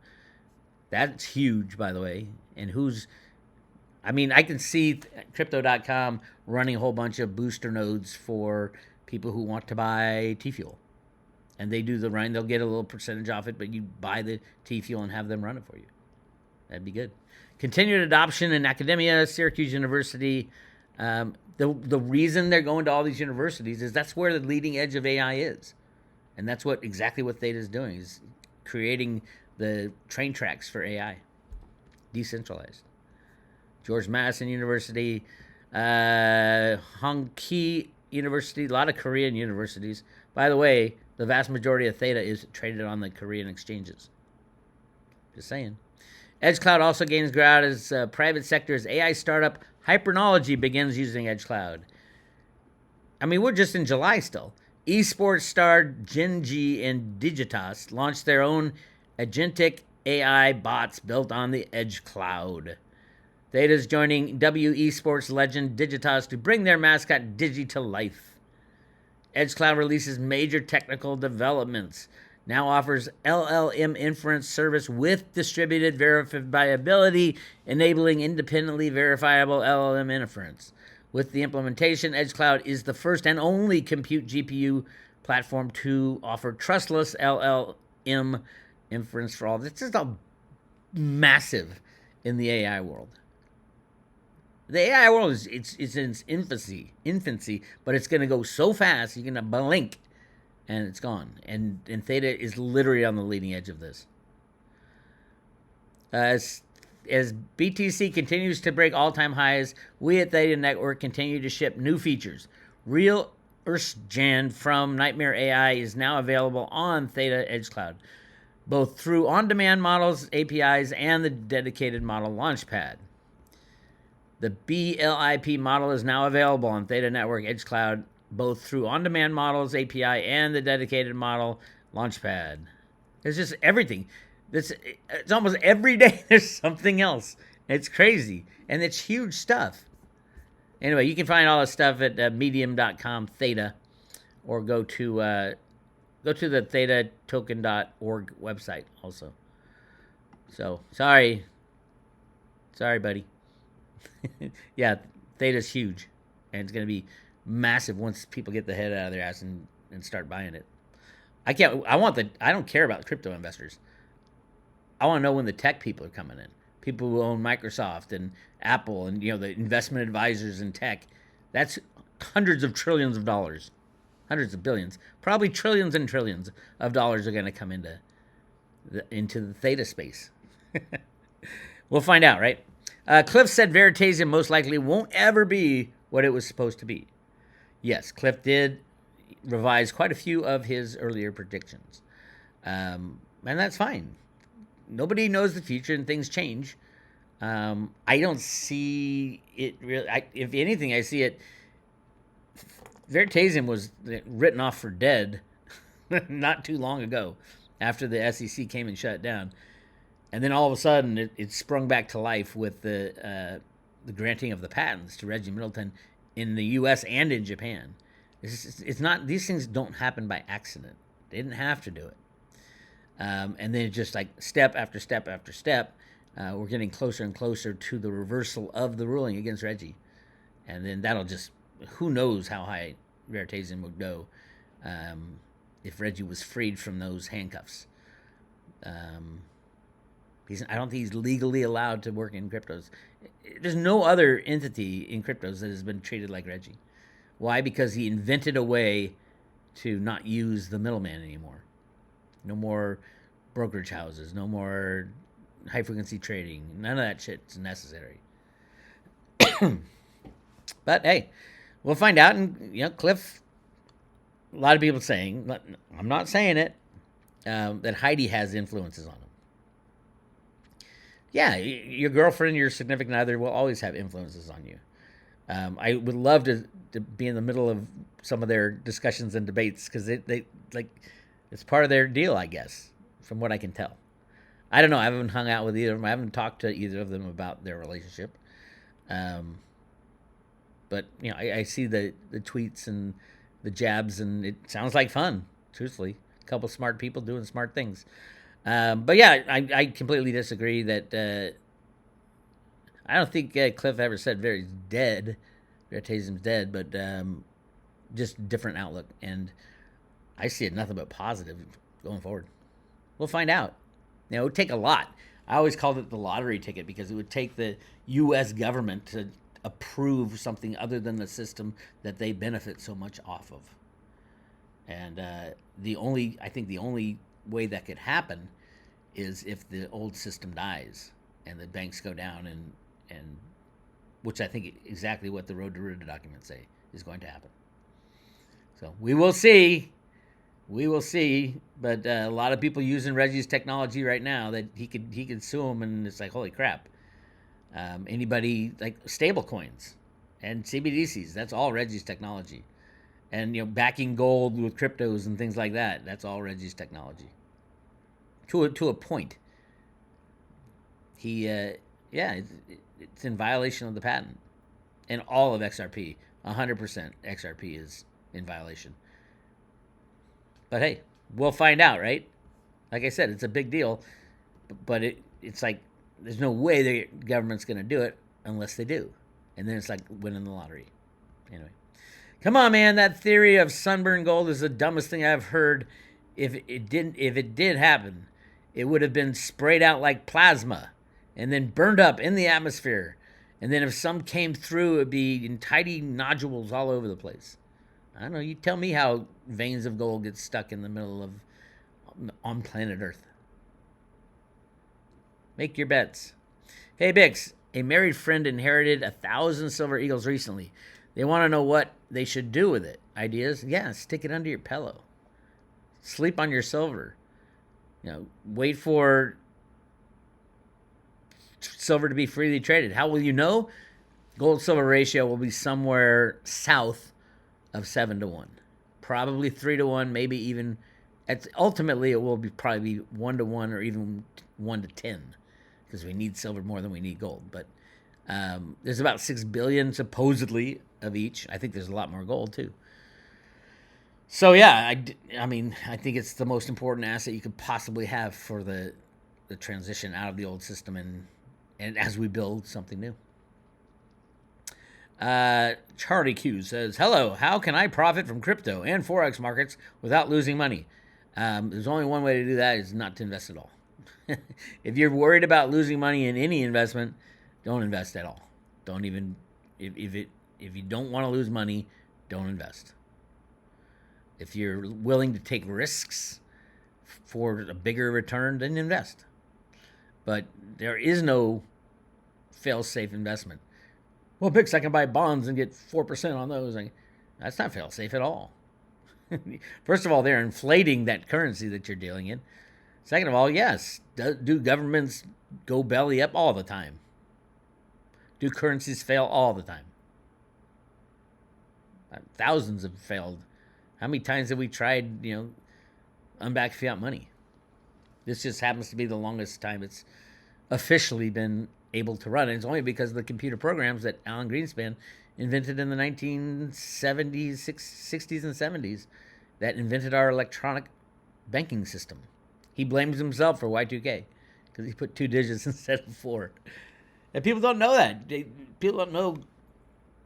That's huge, by the way. And I can see Crypto.com running a whole bunch of booster nodes for people who want to buy T-Fuel. And they do the run. They'll get a little percentage off it, but you buy the T-Fuel and have them run it for you. That'd be good. Continued adoption in academia, Syracuse University. The reason they're going to all these universities is that's where the leading edge of AI is. And that's exactly what Theta is doing, is creating the train tracks for AI, decentralized. George Mason University, Hongki University, a lot of Korean universities. By the way, the vast majority of Theta is traded on the Korean exchanges. Just saying. Edge Cloud also gains ground as private sector's AI startup Hypernology begins using Edge Cloud. I mean, we're just in July still. Esports star Genji and Digitas launched their own agentic AI bots built on the Edge Cloud. Theta's joining W Esports legend Digitas to bring their mascot Digi to life. Edge Cloud releases major technical developments. Now offers LLM inference service with distributed verifiability, enabling independently verifiable LLM inference. With the implementation, Edge Cloud is the first and only compute GPU platform to offer trustless LLM inference for all. This is all massive in the AI world. The AI world is in its infancy, but it's going to go so fast you're going to blink and it's gone. And Theta is literally on the leading edge of this. As BTC continues to break all-time highs, we at Theta Network continue to ship new features. Real Earthgen from Nightmare AI is now available on Theta Edge Cloud, both through on-demand models, APIs, and the dedicated model launchpad. The BLIP model is now available on Theta Network Edge Cloud, both through on-demand models, API, and the dedicated model launchpad. It's just everything. It's almost every day there's something else. It's crazy. And it's huge stuff. Anyway, you can find all this stuff at medium.com Theta, or go to the thetatoken.org website also. So, sorry, buddy. Yeah, Theta's huge. And it's going to be massive once people get the head out of their ass and start buying it. I don't care about crypto investors. I want to know when the tech people are coming in. People who own Microsoft and Apple and, the investment advisors in tech. That's hundreds of trillions of dollars. Hundreds of billions. Probably trillions and trillions of dollars are going to come into the Theta space. We'll find out, right? Cliff said Veritasium most likely won't ever be what it was supposed to be. Yes, Cliff did revise quite a few of his earlier predictions. And that's fine. Nobody knows the future and things change. I don't see it really. If anything, I see it. Veritasium was written off for dead not too long ago after the SEC came and shut it down. And then all of a sudden, it sprung back to life with the granting of the patents to Reggie Middleton in the U.S. and in Japan. It's not; these things don't happen by accident. They didn't have to do it. And then it's just like step after step after step, we're getting closer and closer to the reversal of the ruling against Reggie. And then that'll just, who knows how high Veritasium would go if Reggie was freed from those handcuffs. I don't think he's legally allowed to work in cryptos. There's no other entity in cryptos that has been treated like Reggie. Why? Because he invented a way to not use the middleman anymore. No more brokerage houses. No more high frequency trading. None of that shit's necessary. But hey, we'll find out. And Cliff. A lot of people saying, I'm not saying it, that Heidi has influences on him. Yeah, your girlfriend, your significant other will always have influences on you. I would love to be in the middle of some of their discussions and debates because they like it's part of their deal, I guess, from what I can tell. I don't know. I haven't hung out with either of them. I haven't talked to either of them about their relationship. But I see the tweets and the jabs, and it sounds like fun. Truthfully, a couple smart people doing smart things. But yeah, I completely disagree that. I don't think Cliff ever said Veritase's dead. Veritase's dead, but just different outlook, and I see it nothing but positive going forward. We'll find out. It would take a lot. I always called it the lottery ticket because it would take the U.S. government to approve something other than the system that they benefit so much off of. And the only way that could happen is if the old system dies and the banks go down, and which I think exactly what the Road to Roota documents say is going to happen. So we will see. We will see, but a lot of people using Reggie's technology right now that he could sue them, and it's like, holy crap. Anybody like stable coins and CBDCs, that's all Reggie's technology. And backing gold with cryptos and things like that, that's all Reggie's technology. To a point. He it's in violation of the patent. And all of XRP, 100% XRP is in violation. But hey, we'll find out, right? Like I said, it's a big deal, but it's like there's no way the government's going to do it unless they do. And then it's like winning the lottery. Anyway, come on, man. That theory of sunburned gold is the dumbest thing I've heard. If it did happen, it would have been sprayed out like plasma and then burned up in the atmosphere. And then if some came through, it'd be in tiny nodules all over the place. I don't know. You tell me how veins of gold get stuck in the middle of on planet Earth. Make your bets. Hey, Bix, a married friend inherited 1,000 silver eagles recently. They want to know what they should do with it. Ideas? Yeah, stick it under your pillow. Sleep on your silver. Wait for silver to be freely traded. How will you know? Gold-silver ratio will be somewhere south of 7-1, probably 3-1, maybe even. Ultimately, it will probably be 1-1 or even 1-10, because we need silver more than we need gold. But there's about 6 billion supposedly of each. I think there's a lot more gold too. So yeah, I mean, I think it's the most important asset you could possibly have for the transition out of the old system and as we build something new. Charlie Q says, hello, how can I profit from crypto and Forex markets without losing money? There's only one way to do that, is not to invest at all. If you're worried about losing money in any investment, don't invest at all. Don't even, if you don't want to lose money, don't invest. If you're willing to take risks for a bigger return, then invest. But there is no fail-safe investment. Well, Bix, I can buy bonds and get 4% on those. That's not fail-safe at all. First of all, they're inflating that currency that you're dealing in. Second of all, yes, do governments go belly up all the time? Do currencies fail all the time? Thousands have failed. How many times have we tried, unbacked fiat money? This just happens to be the longest time it's officially been able to run. And it's only because of the computer programs that Alan Greenspan invented in the 1970s, 60s, and 70s that invented our electronic banking system. He blames himself for Y2K because he put 2 digits instead of 4. And people don't know that. People don't know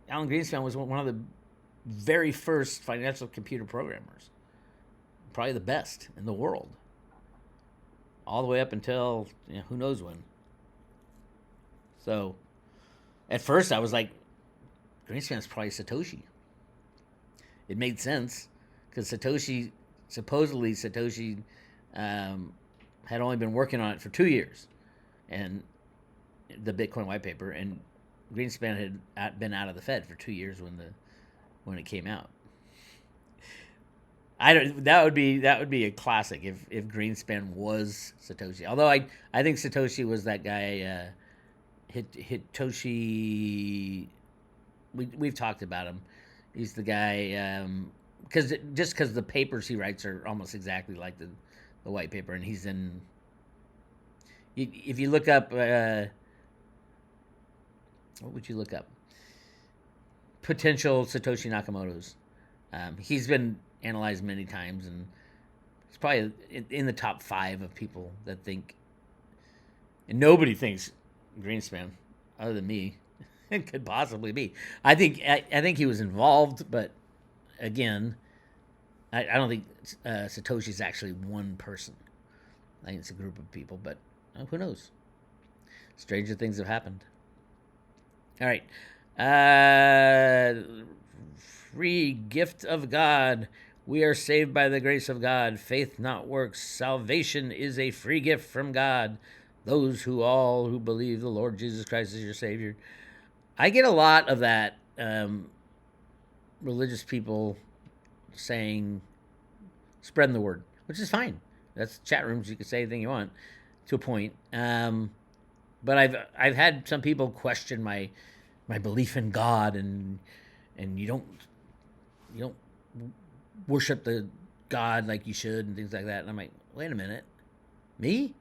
Alan Greenspan was one of the very first financial computer programmers. Probably the best in the world. all the way up until who knows when. So, at first I was like, Greenspan's probably Satoshi. It made sense because supposedly Satoshi had only been working on it for 2 years, and the Bitcoin white paper, and Greenspan had been out of the Fed for 2 years when it came out. That would be a classic if Greenspan was Satoshi. Although I think Satoshi was that guy. Hitoshi. We've talked about him. He's the guy because the papers he writes are almost exactly like the white paper, and he's in. If you look up, what would you look up? Potential Satoshi Nakamoto's. He's been analyzed many times, and he's probably in the top 5 of people that think. And nobody thinks Greenspan, other than me, it could possibly be. I think he was involved, but again, I don't think Satoshi's actually one person. I think it's a group of people, but who knows? Stranger things have happened. All right. Free gift of God. We are saved by the grace of God. Faith, not works. Salvation is a free gift from God. Those who believe the Lord Jesus Christ is your Savior. I get a lot of that religious people saying, spreading the word, which is fine. That's chat rooms. You can say anything you want to a point. But I've had some people question my belief in God, and you don't worship the God like you should and things like that. And I'm like, wait a minute, me?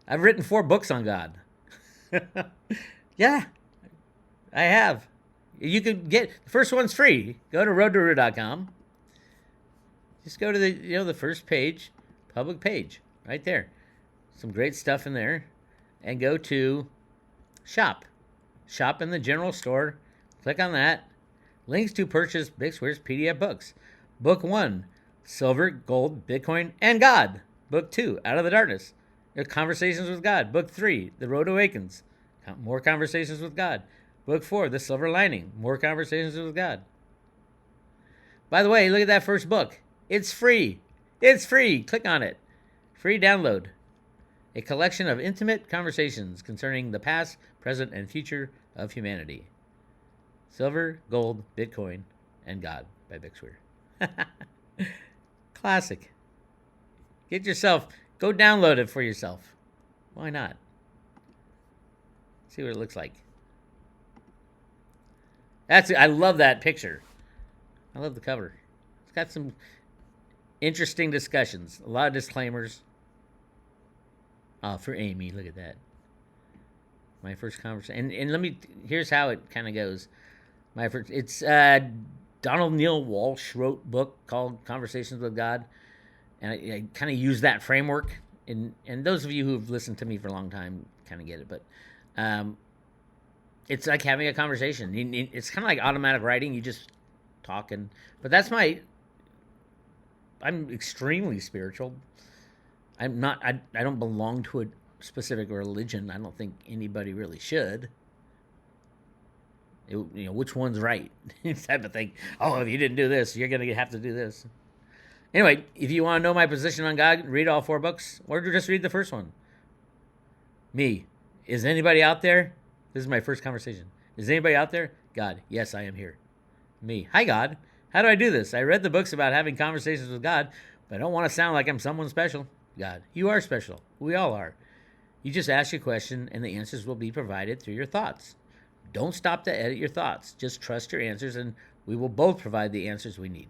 I've written 4 books on God. Yeah, I have. You could get the first one's free. Go to roota.com. Just go to the first page, public page, right there. Some great stuff in there, and go to shop in the general store. Click on that. Links to purchase Bix Weir's PDF books. Book 1, Silver, Gold, Bitcoin, and God. Book 2, Out of the Darkness. Conversations with God. Book 3, The Road Awakens. More conversations with God. Book 4, The Silver Lining. More conversations with God. By the way, look at that first book. It's free. It's free. Click on it. Free download. A collection of intimate conversations concerning the past, present, and future of humanity. Silver, Gold, Bitcoin, and God by Bix Weir. Classic. Go download it for yourself. Why not? See what it looks like. I love that picture. I love the cover. It's got some interesting discussions. A lot of disclaimers. Oh, for Amy, look at that. My first conversation. And here's how it kind of goes. It's Donald Neil Walsh wrote a book called Conversations with God. And I kind of use that framework. And those of you who've listened to me for a long time kind of get it. But it's like having a conversation. It's kind of like automatic writing. You just talk. But that's I'm extremely spiritual. I'm not. I don't belong to a specific religion. I don't think anybody really should. Which one's right? Type of thing. Oh, if you didn't do this, you're gonna have to do this. Anyway, if you want to know my position on God, read all 4 books, or just read the first one. Me. Is anybody out there? This is my first conversation. Is anybody out there? God. Yes, I am here. Me. Hi, God. How do I do this? I read the books about having conversations with God, but I don't want to sound like I'm someone special. God. You are special. We all are. You just ask your question, and the answers will be provided through your thoughts. Don't stop to edit your thoughts. Just trust your answers, and we will both provide the answers we need.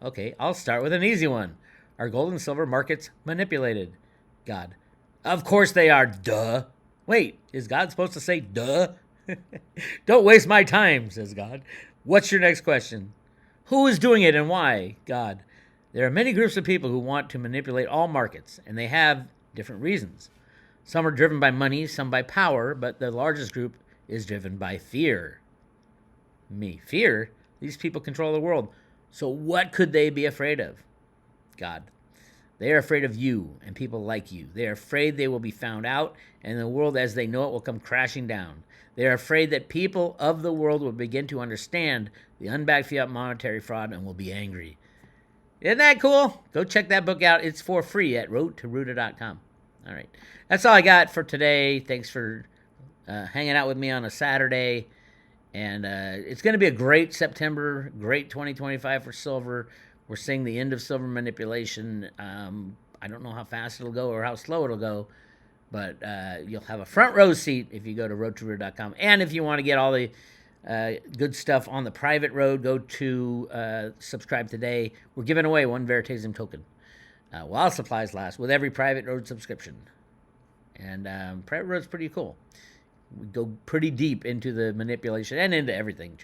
Okay, I'll start with an easy one. Are gold and silver markets manipulated? God. Of course they are, duh. Wait, is God supposed to say duh? Don't waste my time, says God. What's your next question? Who is doing it and why? God. There are many groups of people who want to manipulate all markets, and they have different reasons. Some are driven by money, some by power, but the largest group is driven by fear. Me. Fear? These people control the world. So what could they be afraid of? God. They are afraid of you and people like you. They are afraid they will be found out, and the world as they know it will come crashing down. They are afraid that people of the world will begin to understand the unbacked fiat monetary fraud and will be angry. Isn't that cool? Go check that book out. It's for free at roota.com. All right. That's all I got for today. Thanks for hanging out with me on a Saturday. And it's going to be a great September, great 2025 for silver. We're seeing the end of silver manipulation. I don't know how fast it'll go or how slow it'll go, but you'll have a front row seat if you go to roadtoruta.com. And if you want to get all the good stuff on the private road, go to subscribe today. We're giving away one Veritasium token while supplies last with every private road subscription. And private road's pretty cool. We go pretty deep into the manipulation and into everything.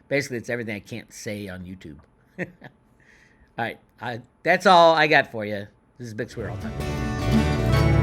Basically, it's everything I can't say on YouTube. All right, that's all I got for you. This is Bix Weir all the time.